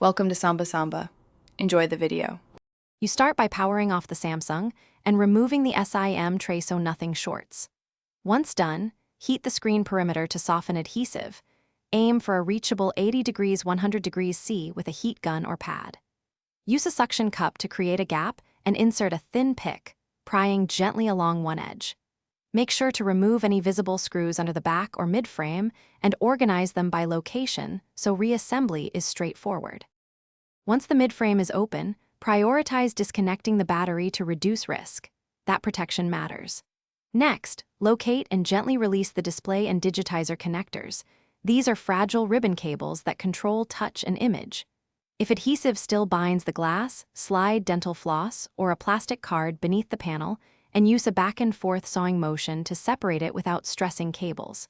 Welcome to Samba Samba. Enjoy the video. You start by powering off the Samsung and removing the SIM tray so nothing shorts. Once done, heat the screen perimeter to soften adhesive. Aim for a reachable 80 degrees 100 degrees C with a heat gun or pad. Use a suction cup to create a gap and insert a thin pick, prying gently along one edge. Make sure to remove any visible screws under the back or mid-frame and organize them by location so reassembly is straightforward. Once the mid-frame is open, prioritize disconnecting the battery to reduce risk. That protection matters. Next, locate and gently release the display and digitizer connectors. These are fragile ribbon cables that control touch and image. If adhesive still binds the glass, slide dental floss or a plastic card beneath the panel and use a back-and-forth sawing motion to separate it without stressing cables.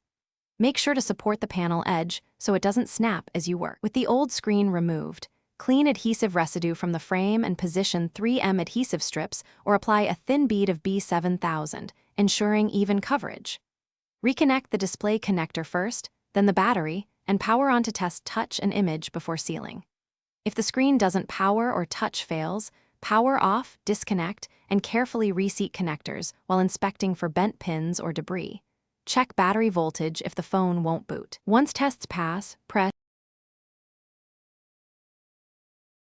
Make sure to support the panel edge so it doesn't snap as you work. With the old screen removed, clean adhesive residue from the frame and position 3M adhesive strips or apply a thin bead of B7000, ensuring even coverage. Reconnect the display connector first, then the battery, and power on to test touch and image before sealing. If the screen doesn't power or touch fails, power off, disconnect, and carefully reseat connectors while inspecting for bent pins or debris. Check battery voltage if the phone won't boot. Once tests pass, press.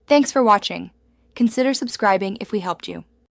Thanks for watching. Consider subscribing if we helped you.